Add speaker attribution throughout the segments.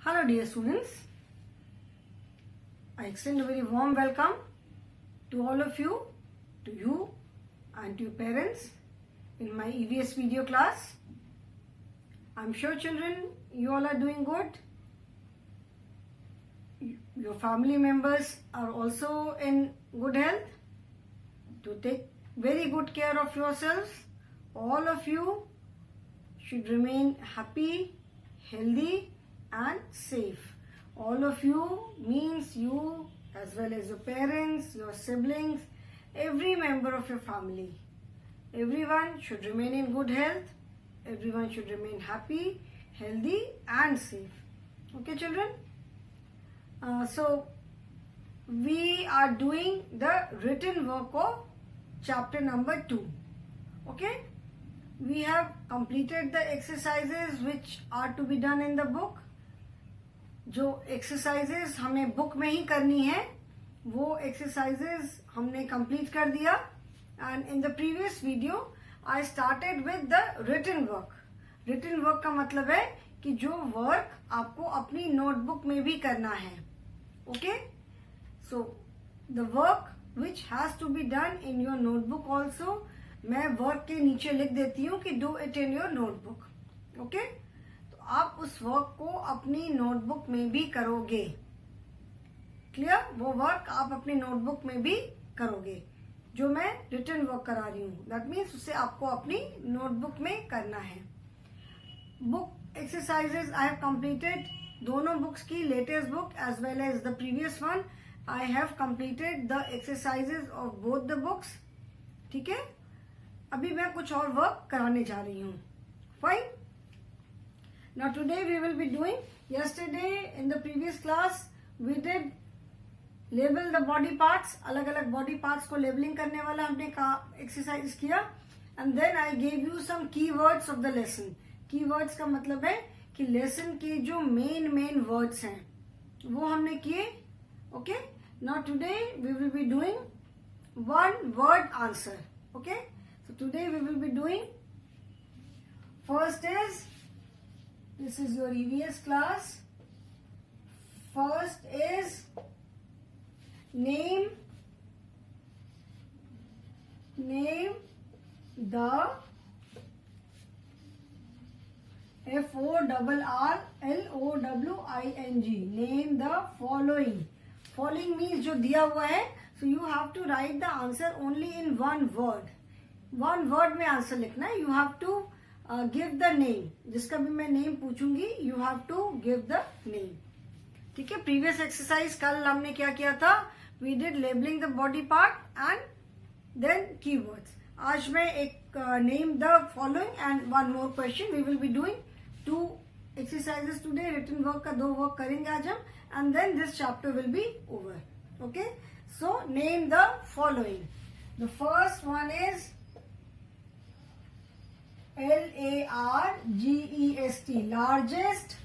Speaker 1: Hello dear students, I extend a very warm welcome to all of you, to you and to your parents in my EVS video class. I'm sure children, you all are doing good. Your family members are also in good health. To take very good care of yourselves. All of you should remain happy, healthy and safe. All of you means you as well as your parents, your siblings, every member of your family. Everyone should remain in good health. Everyone should remain happy, healthy and safe. Okay children? So we are doing the written work of chapter number 2. Okay? We have completed the exercises which are to be done in the book. जो exercises हमें book में ही करनी है वो exercises हमने complete कर दिया. And in the previous video I started with the written work. Written work का मतलब है कि जो वर्क आपको अपनी नोटबुक में भी करना है. Okay, so the work which has to be done in your notebook also, मैं वर्क के नीचे लिख देती हूँ कि do it in your notebook. Okay, आप उस वर्क को अपनी नोटबुक में भी करोगे. क्लियर? वो वर्क आप अपनी नोटबुक में भी करोगे जो मैं रिटन वर्क करा रही हूँ. दैट मीन्स उसे आपको अपनी नोटबुक में करना है. Book exercises I have completed दोनों बुक्स की, latest book as well as the previous one. I have completed the exercises of both the books. ठीक है, अभी मैं कुछ और वर्क कराने जा रही हूँ. Fine. Now today we will be doing, yesterday in the previous class we did label the body parts. अलग अलग body parts को labeling करने वाला हमने exercise किया. And then I gave you some keywords of the lesson. Keywords का मतलब है कि lesson के जो main words हैं वो हमने किए. Okay. Now today we will be doing one word answer. Okay. So today we will be doing, first is, this is your EVS class. First is name the FORRLOWING. Name the following. Following means जो दिया हुआ है. So you have to write the answer only in one word. One word में answer लिखना है. You have to give the name. जिसका भी मैं नेम पूछूंगी you have to give the name. ठीक है. प्रीवियस एक्सरसाइज कल हमने क्या किया था? We did labelling the body part and then keywords. आज मैं एक name the following and one more question. We will be doing 2 exercises today. Written work का 2 वर्क करेंगे आज हम, and then this chapter will be over. Okay, so name the following. The first one is LARGEST, largest.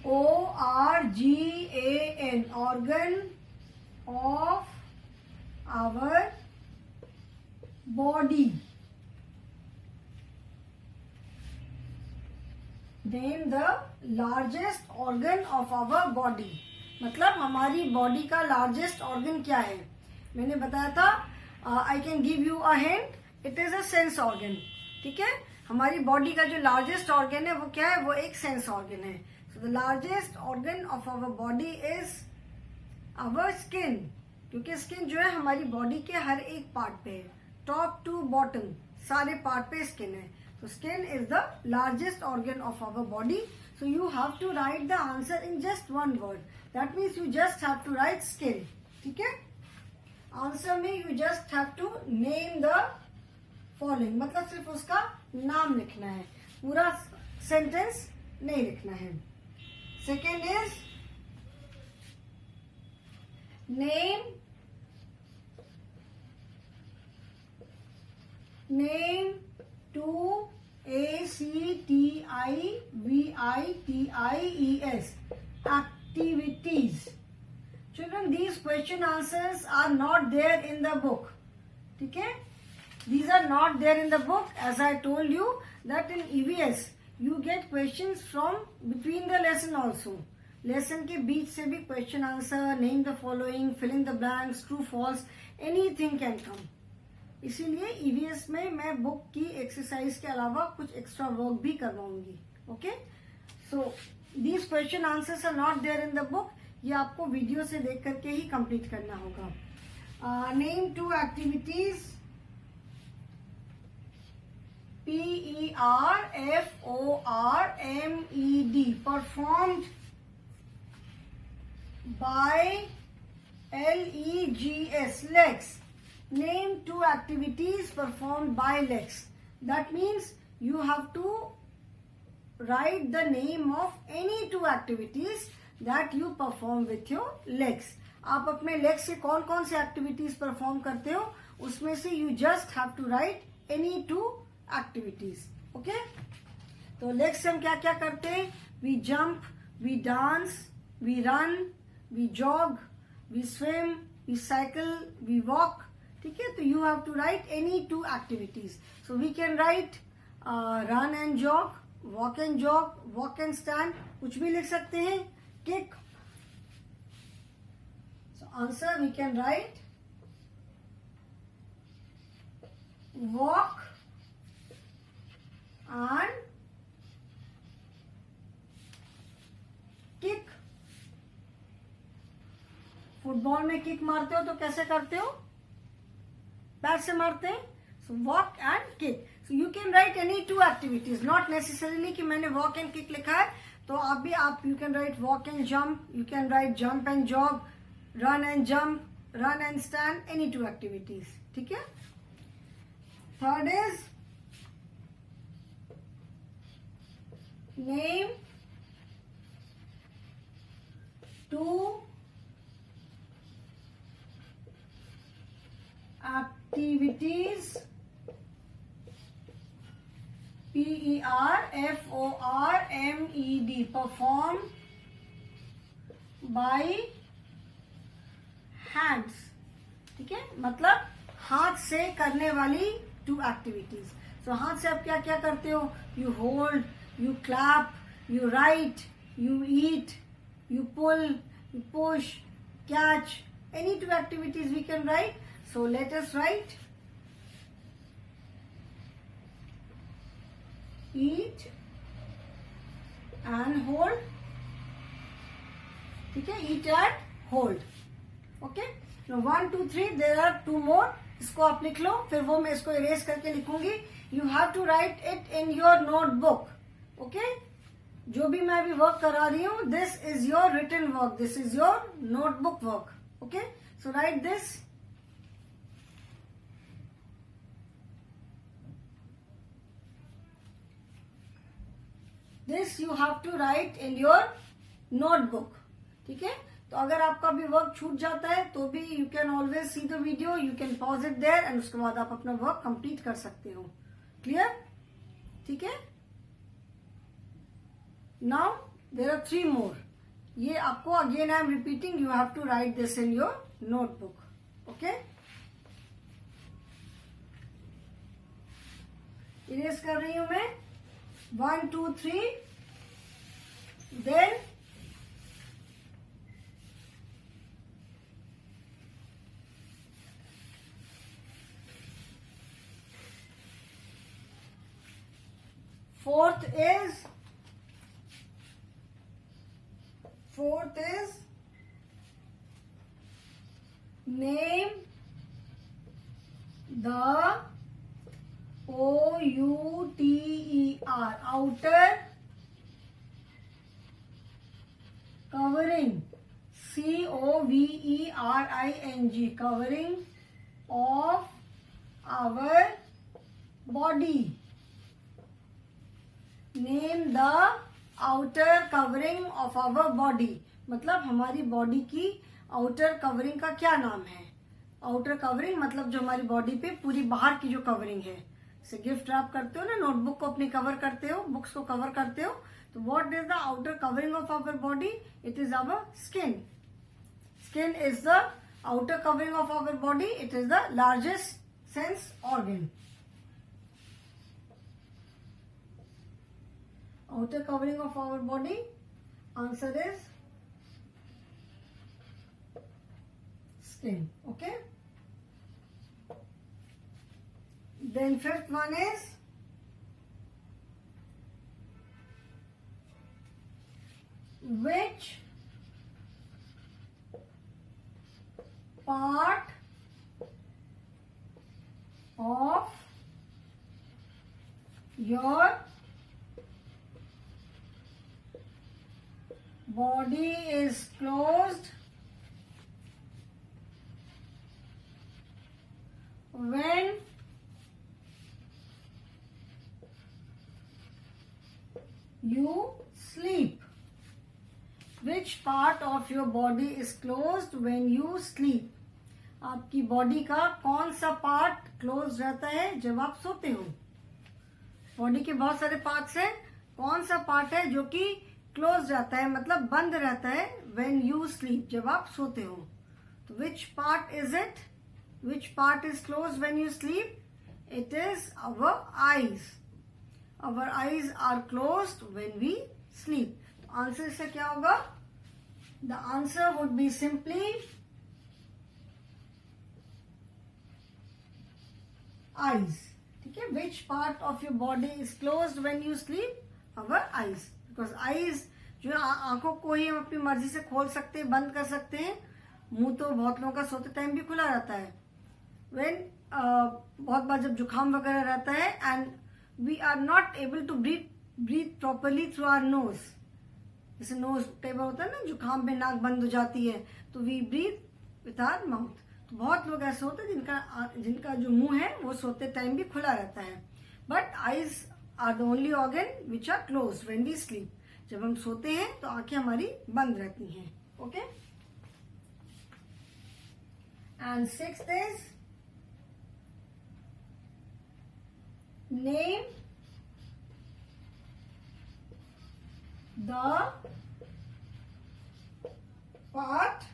Speaker 1: ORGAN, organ of our body. Name the largest organ of our body. मतलब हमारी body का largest organ क्या है? मैंने बताया था, I can give you a hint. It is a sense organ. ठीक है, हमारी बॉडी का जो लार्जेस्ट ऑर्गन है वो क्या है? वो एक सेंस ऑर्गन है. So the largest organ of our body is our skin. क्योंकि स्किन जो है हमारी बॉडी के हर एक पार्ट पे है, टॉप टू बॉटम सारे पार्ट पे स्किन है. तो skin is the largest organ of our body. So you have to write the answer in just one word. That means you just have to write skin. ठीक है, answer में you just have to name the following. मतलब सिर्फ उसका नाम लिखना है, पूरा सेंटेंस नहीं लिखना है. Second is name 2 ACTIVITIES activities. Children, these question answers are not there in the book. ठीक है, these are not there in the book. As I told you that in EVS you get questions from between the lesson also. Lesson के बीच से भी question answer, name the following, fill in the blanks, true false, anything can come. इसीलिए EVS में मैं book की exercise के अलावा कुछ एक्स्ट्रा वर्क भी करवाऊंगी. Okay, so these question answers are not there in the book. ये आपको वीडियो से देख करके ही कंप्लीट करना होगा. Name 2 activities. PERFORMED, performed by LEGS, legs. Name 2 activities performed by legs. That means you have to write the name of any 2 activities that you perform with your legs. आप अपने legs से कौन कौन से activities perform करते हो, उसमें से you just have to write any 2 activities. Okay? तो legs से हम क्या क्या करते हैं? We jump, we dance, we run, we jog, we swim, we cycle, we walk. ठीक है, तो you have to write any 2 activities. So we can write run and jog, walk and jog, walk and stand. कुछ भी लिख सकते हैं. Kick. So answer we can write walk and kick. Football में kick मारते हो तो कैसे करते हो? पैर से मारते हैं. So walk and kick. So you can write any 2 activities, not necessarily कि मैंने वॉक एंड किक लिखा है तो आप you can write walk and jump, you can write jump and jog, run and jump, run and stand, any 2 activities. ठीक है. Third is name 2 activities PERFORMED, performed by hands. ठीक है, मतलब हाथ से करने वाली 2 एक्टिविटीज. सो हाथ से आप क्या क्या करते हो? You hold, you clap, you write, you eat, you pull, you push, catch, any 2 activities we can write. So let us write eat and hold. ठीक है, eat and hold. Okay. Now 1, 2, 3. There are 2 more. इसको आप लिख लो, फिर वो मैं इसको erase करके लिखूंगी. You have to write it in your notebook. Okay. जो भी मैं अभी वर्क करा रही हूँ, this is your written work. This is your notebook work. Okay. So write this. This you have to write in your notebook. ठीक है, तो अगर आपका भी वर्क छूट जाता है तो भी you can always see the video, you can pause it there and उसके बाद आप अपना वर्क कंप्लीट कर सकते हो. क्लियर? ठीक है. Now there are 3 more. ये आपको again I am repeating, you have to write this in your notebook. Okay, erase कर रही हूं मैं. 1, 2, 3. Then fourth is name the OUTER, outer covering, COVERING, covering of our body. Name the outer covering of our body. मतलब हमारी body की outer covering का क्या नाम है? आउटर कवरिंग मतलब जो हमारी बॉडी पे पूरी बाहर की जो कवरिंग है. से गिफ्ट रैप करते हो ना, नोटबुक को अपनी कवर करते हो, बुक्स को कवर करते हो, तो what is the outer covering of our body? It is our skin. Skin is the outer covering of our body. It is the largest sense organ. outer covering of our body? Answer is skin. Okay. Then fifth one is which part of your body is closed when you sleep? Which part of your body is closed when you sleep? आपकी body का कौन सा part close रहता है जब आप सोते हो? बॉडी के बहुत सारे पार्ट्स हैं, कौन सा पार्ट है जो कि क्लोज रहता है, मतलब बंद रहता है व्हेन यू स्लीप, जब आप सोते हो? तो which part is it? Which part is close when you sleep? It is our eyes. Our eyes are closed when we sleep. तो आंसर से क्या होगा? The answer would be simply eyes. ठीक है. Which part of your body is closed when you sleep? Our eyes. Because eyes जो है आंखों को ही हम अपनी मर्जी से खोल सकते हैं, बंद कर सकते हैं. मुंह तो बहुत लोगों का सोते टाइम भी खुला रहता है. व्हेन बहुत बार जब जुकाम वगैरह रहता है and we are not able to breathe properly through our nose. जैसे नोज टेबल होता है ना, जुकाम में नाक बंद हो जाती है, तो we breathe with our mouth. तो बहुत लोग ऐसे होते हैं जिनका जो मुंह है वो सोते टाइम भी खुला रहता है. But eyes are the only organ which are close when we sleep. जब हम सोते हैं तो आंखें हमारी बंद रहती हैं. Okay. And sixth is name the part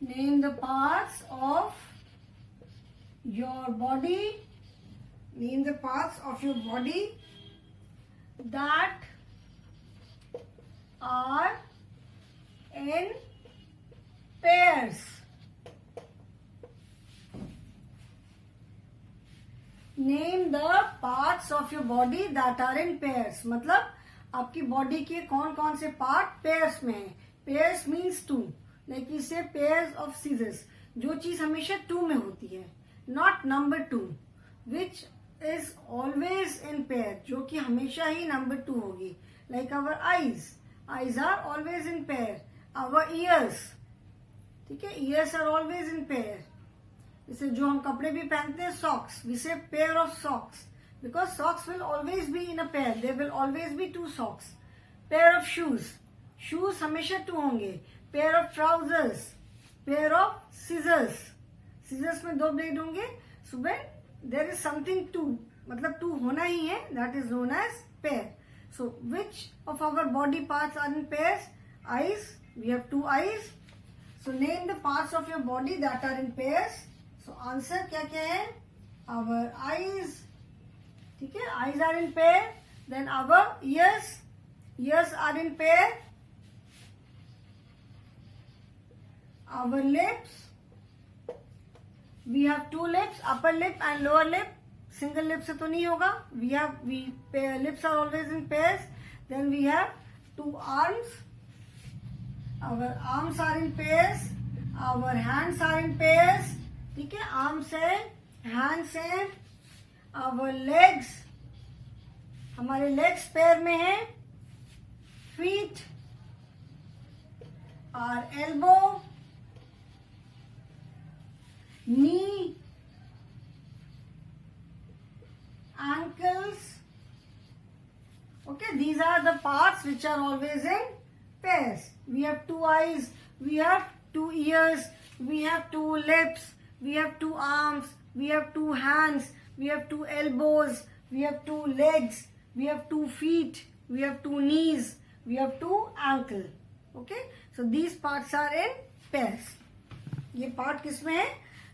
Speaker 1: name the parts of your body. Name the parts of your body that are in pairs. Name the parts of your body that are in pairs. मतलब आपकी body के कौन कौन से part pairs में है. Pairs means two. Like we say pairs of scissors. जो चीज हमेशा टू में होती है, not number two. Which is always in pair, जो कि हमेशा ही नंबर टू होगी. Like our eyes. Eyes are always in pair. Our ears. ठीक है. Ears are always in pair. जैसे जो हम कपड़े भी पहनते हैं, socks, we say pair of socks, because socks will always be in a pair. There will always be two socks. Pair of shoes. Shoes हमेशा टू होंगे. Pair of trousers. Pair of scissors. Scissors में दो blade होंगे. So when there is something two, मतलब two होना ही है, that is known as pair. So which of our body parts are in pairs? Eyes. We have two eyes. So name the parts of your body that are in pairs. So answer क्या क्या है? Our eyes. ठीक है. Eyes are in pair. Then our ears. Ears are in pair. Our lips, we have two lips, upper lip and lower lip. Single lip से तो नहीं होगा. Lips are always in pairs. Then we have two arms. Our arms are in pairs. Our hands are in pairs. ठीक है. arms है, hands है. Our legs, हमारे legs पैर में है. feet, our elbow, knee, ankles. Okay, these are the parts which are always in pairs. We have two eyes, we have two ears, we have two lips, we have two arms, we have two hands, we have two elbows, we have two legs, we have two feet, we have two knees, we have two ankle. Okay, so these parts are in pairs. ये part किस में है?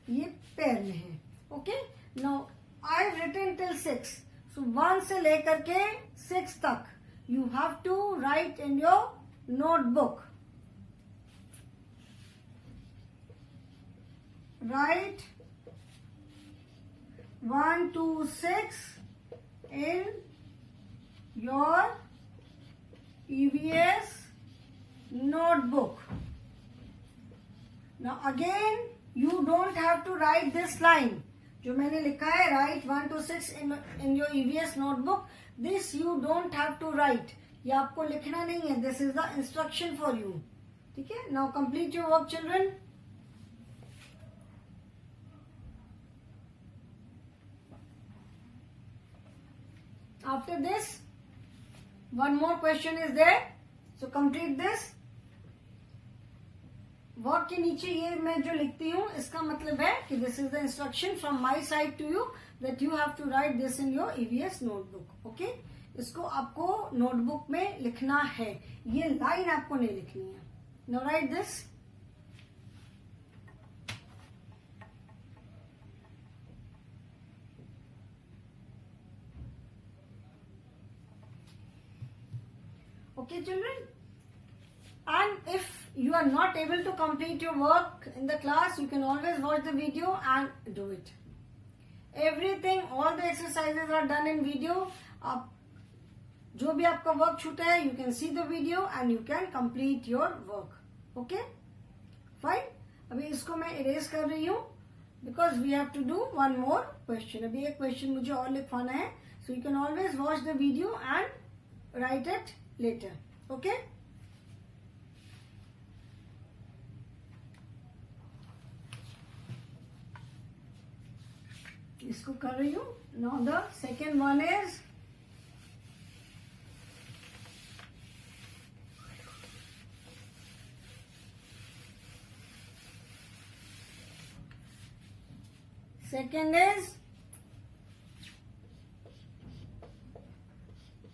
Speaker 1: ये पैर में है. Okay. Now I've written till 6. So 1 से लेकर के 6 तक you have to write in your notebook. Write 1 to 6 in your EVS notebook. Now again you don't have to write this line. जो मैंने लिखा है write 1 to 6 in your EVS notebook. This you don't have to write. ये आपको लिखना नहीं है. This is the instruction for you. ठीक है? Now complete your work, children. After this, one more question is there. So complete this. Work के नीचे ये मैं जो लिखती हूँ इसका मतलब है कि this is the instruction from my side to you that you have to write this in your EVS notebook. Okay, इसको आपको नोटबुक में लिखना है. ये लाइन आपको नहीं लिखनी है. Now right this. Okay, children, and if you are not able to complete your work in the class, you can always watch the video and do it. Everything, all the exercises are done in video. आप जो भी आपका work छूटा है, you can see the video and you can complete your work. Okay, fine. अभी इसको मैं erase कर रही हूँ because we have to do one more question. अभी एक question मुझे और लिखवाना है, so you can always watch the video and write it later. Okay. इसको कर रही हूँ. Now the second one is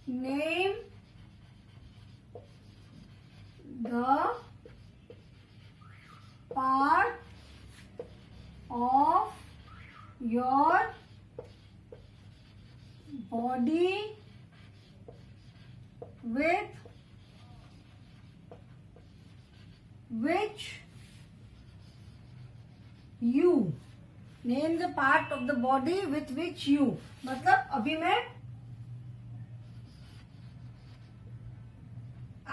Speaker 1: name the part of your body with which you name the part of the body with which you. मतलब अभी मैं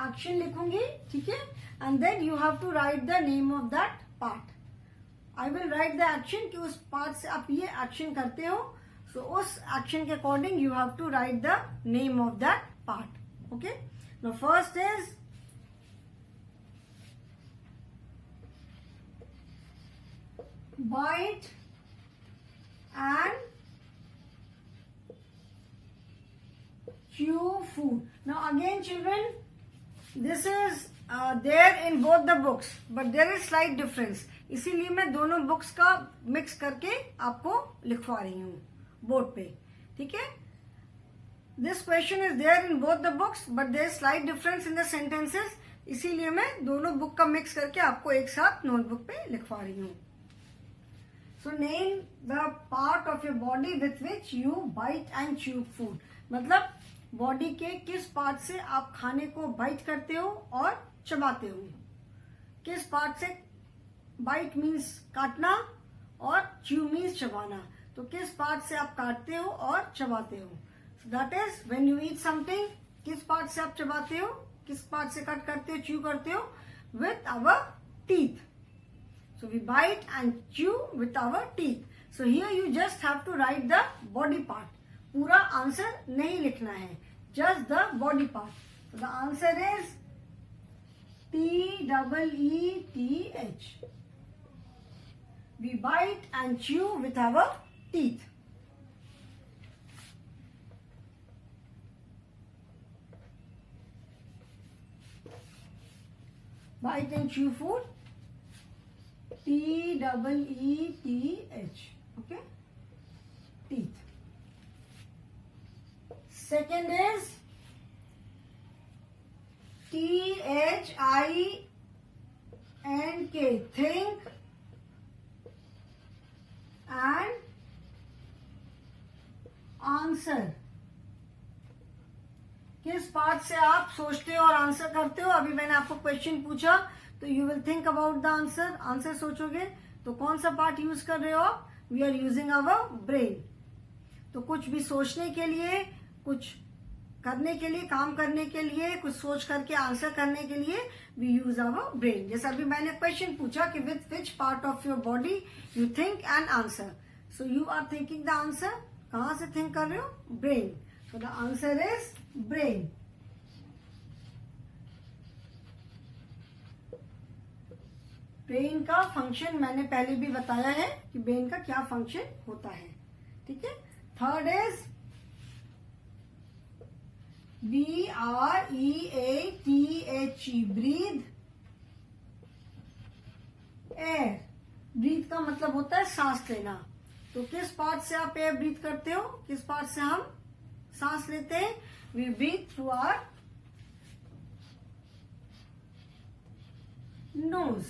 Speaker 1: action लिखूंगी, ठीक है, and then you have to write the name of that part. I will write the action कि उस part से आप ये एक्शन करते हो, सो उस एक्शन के according you have to write the name of that part. Okay, now first is bite and chew food. Now again, children, this is there in both the books, but there is slight difference. इसीलिए मैं दोनों books का mix करके आपको लिखवा रही हूँ board पे, ठीक है. This question is there in both the books, but there is slight difference in the sentences. इसीलिए मैं दोनों बुक का मिक्स करके आपको एक साथ नोटबुक पे लिखवा रही हूँ. So name the part of your body with which you bite and chew food. मतलब बॉडी के किस पार्ट से आप खाने को बाइट करते हो और चबाते हो. किस पार्ट से बाइट मीन्स काटना और च्यू मीन्स चबाना. तो किस पार्ट से आप काटते हो और चबाते हो. So that is when you eat something, किस पार्ट से आप चबाते हो, किस पार्ट से कट करते हो, च्यू करते हो. With our teeth. So we bite and chew with our teeth. So here you just have to write the body part. पूरा आंसर नहीं लिखना है, just the body part. So the answer is T-E-E-T-H. We bite and chew with our teeth. Bite and chew food. T-E-E-T-H. Okay? Teeth. Second is T-H-I-N-K. Think and answer, किस part से आप सोचते हो और answer करते हो? अभी मैंने आपको क्वेश्चन पूछा तो you will think about the answer, answer सोचोगे तो कौन सा पार्ट यूज कर रहे हो आप? We are using our brain. तो कुछ भी सोचने के लिए, कुछ करने के लिए, काम करने के लिए, कुछ सोच करके आंसर करने के लिए वी यूज आवर ब्रेन। जैसे अभी मैंने क्वेश्चन पूछा कि with which part of your body you think and answer, so you are thinking the answer. कहां से थिंक कर रहे हो? Brain. So the answer is brain. Brain का फंक्शन मैंने पहले भी बताया है कि ब्रेन का क्या फंक्शन होता है। ठीक है। Third is BREATHE, breathe air. Breathe का मतलब होता है सांस लेना। तो किस पार्ट से आप एयर ब्रीथ करते हो? किस पार्ट से हम सांस लेते हैं? We breathe through our nose.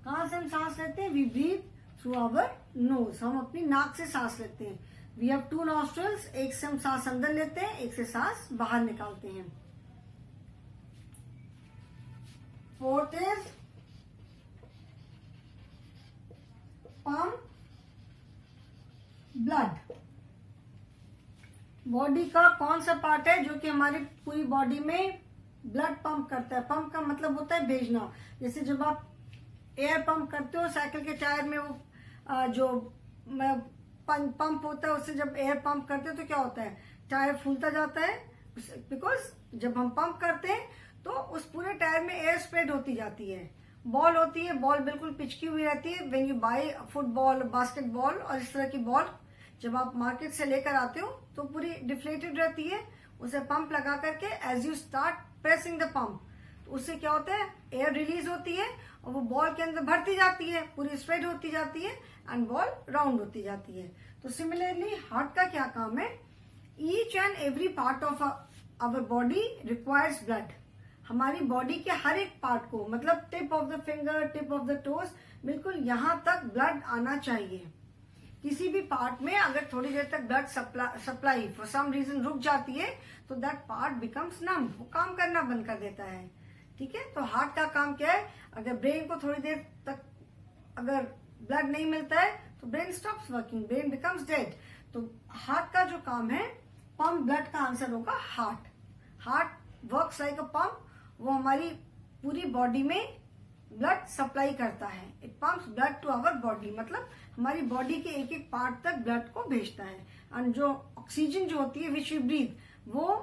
Speaker 1: कहां से हम सांस लेते हैं? We breathe through our nose. हम अपनी नाक से सांस लेते हैं। वी हैव 2 नॉस्ट्रल्स, एक से हम सांस अंदर लेते हैं, एक से सांस बाहर निकालते हैं। Fourth is pump blood. Body का कौन सा पार्ट है जो कि हमारी पूरी बॉडी में ब्लड पंप करता है? पंप का मतलब होता है भेजना। जैसे जब आप एयर पंप करते हो साइकिल के टायर में, वो जो पंप होता है, उससे जब एयर पंप करते हैं तो क्या होता है? टायर फूलता जाता है। बिकॉज जब हम पंप करते हैं तो उस पूरे टायर में एयर स्प्रेड होती जाती है। बॉल होती है, बॉल बिल्कुल पिचकी हुई रहती है। When you buy football, basketball और इस तरह की बॉल जब आप मार्केट से लेकर आते हो तो पूरी डिफ्लेटेड रहती है। उसे पंप लगा करके as you start pressing the pump, तो उससे क्या होता है? एयर रिलीज होती है और वो बॉल के अंदर भरती जाती है, पूरी स्प्रेड होती जाती है एंड बॉल राउंड होती जाती है। तो सिमिलरली हार्ट का क्या काम है? Each and every part of our body requires blood. हमारी बॉडी के हर एक पार्ट को, मतलब tip of the finger, tip of the toes, बिल्कुल यहां तक ब्लड आना चाहिए। किसी भी पार्ट में अगर थोड़ी देर तक blood supply for some reason रुक जाती है तो दैट पार्ट बिकम्स नम, वो काम करना बंद कर देता है। ठीक है। तो हार्ट का काम क्या है? अगर ब्रेन को थोड़ी देर तक अगर ब्लड नहीं मिलता है तो brain stops working, brain becomes dead. तो हार्ट का जो काम है, पंप ब्लड का आंसर होगा heart. Heart works like a pump. वो हमारी पूरी बॉडी में ब्लड सप्लाई करता है। It pumps blood to our body, मतलब हमारी बॉडी के एक एक पार्ट तक ब्लड को भेजता है। एंड जो ऑक्सीजन जो होती है विच वी ब्रीथ, वो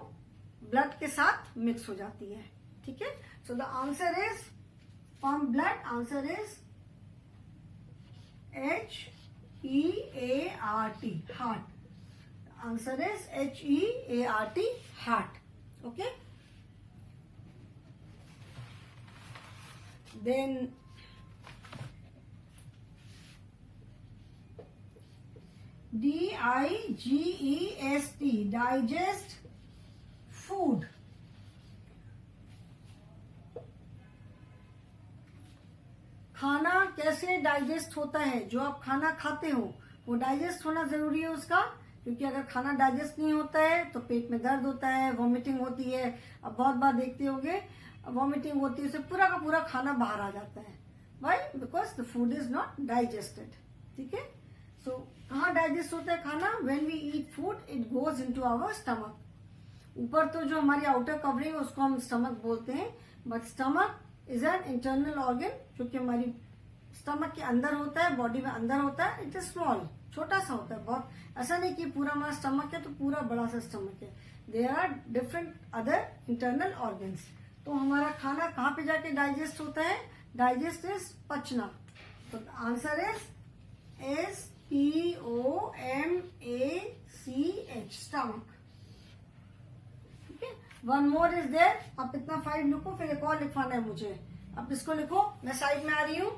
Speaker 1: ब्लड के साथ मिक्स हो जाती है। ठीक है। So the answer is pump blood. Answer is HEART, heart. Answer is HEART, heart. Okay. Then DIGEST, digest food। खाना कैसे डाइजेस्ट होता है? जो आप खाना खाते हो वो डाइजेस्ट होना जरूरी है उसका, क्योंकि अगर खाना डाइजेस्ट नहीं होता है तो पेट में दर्द होता है, वॉमिटिंग होती है। अब बहुत बार देखते होंगे वॉमिटिंग होती है, उससे पूरा का पूरा खाना बाहर आ जाता है। Why? Because the food is not digested. ठीक है। सो कहाँ डाइजेस्ट होता है खाना? When we eat food it goes into our stomach. ऊपर तो जो हमारी आउटर कवरिंग है उसको हम स्टमक बोलते हैं, but stomach is an internal organ जो कि हमारी स्टमक के अंदर होता है, बॉडी में अंदर होता है। इट इज स्मॉल, छोटा सा होता है। बहुत ऐसा नहीं कि पूरा हमारा स्टमक है तो पूरा बड़ा सा स्टमक है। There are different other internal organs. तो हमारा खाना कहाँ पे जाके डाइजेस्ट होता है? Digest is पचना। तो आंसर इज STOMACH, स्टमक। ठीक है। One more is there. आप इतना 5 लिखो, फिर एक और लिखवाना है मुझे। अब इसको लिखो, मैं साइड में आ रही हूं।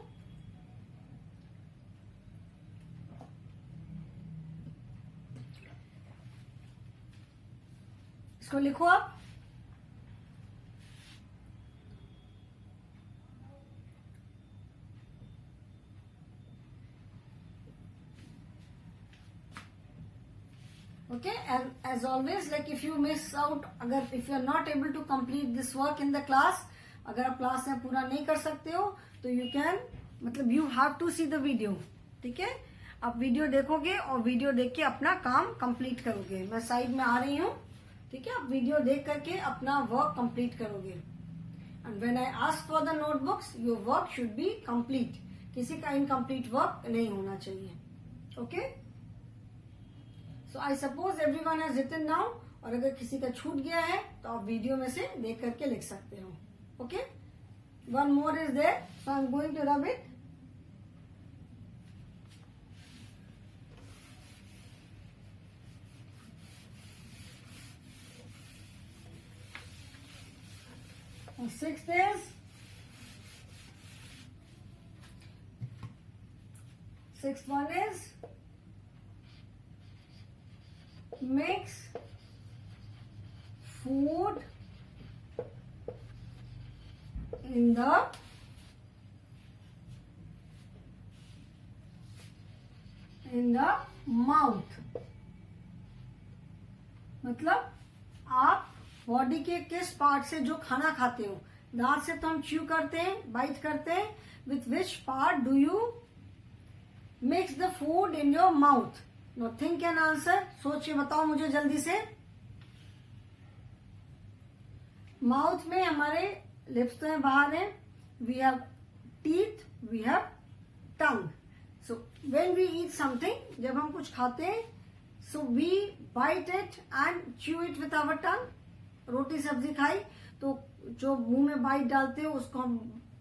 Speaker 1: इसको लिखो आप। Okay, and as always, like if you miss out, अगर if you are not able to complete this work in the class, अगर आप क्लास में पूरा नहीं कर सकते हो तो you can, मतलब you have to see the video. ठीक है, आप वीडियो देखोगे और वीडियो देख के अपना काम कंप्लीट करोगे. मैं साइड में आ रही हूँ. ठीक है, आप वीडियो देख करके अपना वर्क कंप्लीट करोगे. And when I ask for the notebooks, your work should be complete. किसी का इनकम्प्लीट वर्क नहीं होना चाहिए. Okay, so I suppose everyone has written now. और अगर किसी का छूट गया है तो आप वीडियो में से देख करके लिख सकते हो. Okay, one more is there, so I am going to rub it. Sixth is, sixth one is mix food in the mouth. मतलब आप बॉडी के किस पार्ट से जो खाना खाते हो, दांत से तो हम च्यू करते हैं, बाइट करते हैं. With which part do you mix the food in your mouth? No think an answer. सोच के बताओ मुझे जल्दी से. माउथ में हमारे लिप्स तो है, बाहर है. We have teeth, we have tongue. So when we eat something, जब हम कुछ खाते हैं, so we bite it and chew it with our tongue. रोटी सब्जी खाई तो जो मुंह में बाइट डालते हो उसको हम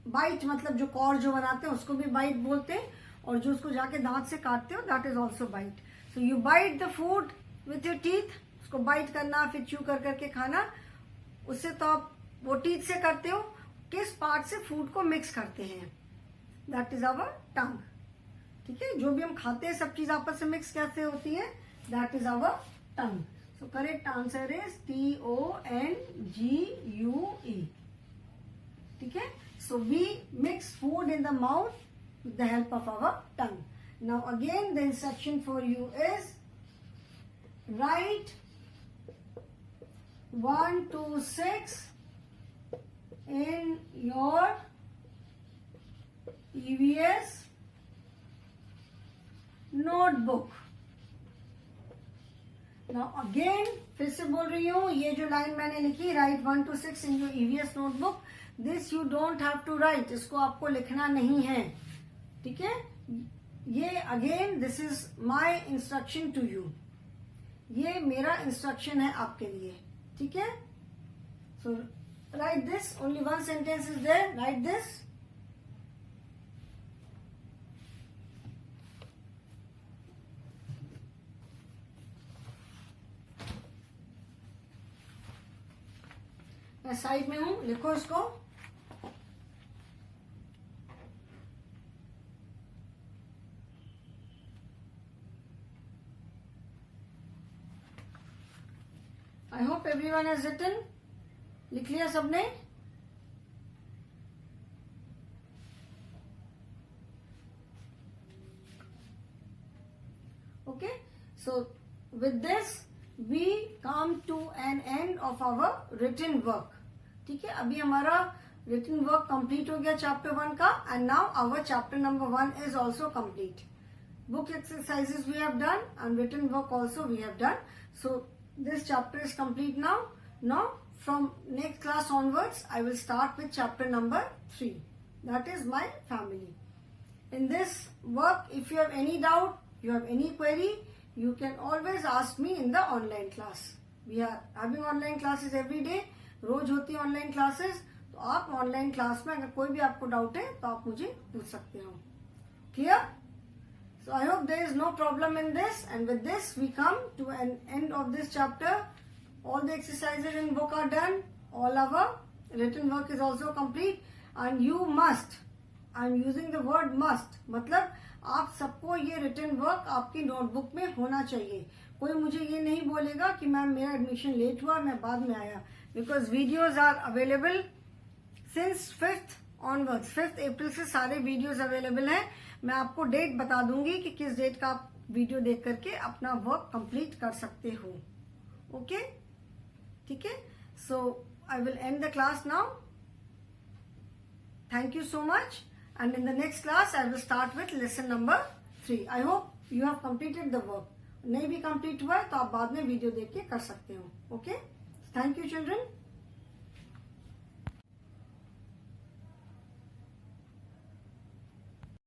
Speaker 1: बाइट, मतलब जो कॉर जो बनाते हैं उसको भी बाइट बोलते हैं. और जो उसको जाके दांत से काटते हो, that is also bite. So you bite the food with your teeth. उसको बाइट करना, फिर च्यू कर करके खाना. उससे तो आप वो टीथ से करते हो. किस पार्ट से फूड को मिक्स करते हैं? That is our tongue. ठीक है, जो भी हम खाते हैं सब चीज आपस में मिक्स कैसे होती है? That is our tongue. So correct answer is T-O-N-G-U-E. ठीक है, so we mix food in the mouth with the help of our tongue. Now again the instruction for you is write 1 to 6 in your EVS notebook. Now again फिर से बोल रही हूँ, ये जो line मैंने लिखी, write 1 to 6 in your EVS notebook, this you don't have to write. इसको आपको लिखना नहीं है. ठीक है, ये again this is my instruction to you. ये मेरा इंस्ट्रक्शन है आपके लिए. ठीक है, so write this. Only one sentence is there. Write this. मैं साइड में हूं, लिखो इसको. I hope everyone has written. लिख लिया सबने? Okay, so with this we come to an end of our written work. ठीक है, अभी हमारा written work complete हो गया chapter 1 का. and now our chapter number 1 is also complete. book exercises we have done and written work also we have done. So this chapter is complete now. Now from next class onwards I will start with chapter number 3, that is my family. In this work, if you have any doubt, you have any query, you can always ask me in the online class. We are having online classes every day. रोज होती है online classes. तो आप online class में अगर कोई भी आपको doubt है तो आप मुझे पूछ सकते हो. Clear? So I hope there is no problem in this. And with this we come to an end of this chapter. All the exercises in book are done. All our written work is also complete. And you must, I am using the word must, मतलब आप सबको ये written work आपकी notebook में होना चाहिए. कोई मुझे ये नहीं बोलेगा कि मैम मेरा एडमिशन लेट हुआ, मैं बाद में आया. Because videos are available since 5th onwards. 5th April से सारे वीडियोज अवेलेबल हैं. मैं आपको डेट बता दूंगी कि किस डेट का आप वीडियो देख करके अपना वर्क कंप्लीट कर सकते हो. ओके, ठीक है. So I will end the class now. Thank you so much, and in the next class I will start with lesson number 3. I hope you have completed the work. नहीं भी complete हुआ है तो आप बाद में वीडियो देख के कर सकते हो. Okay, thank you children.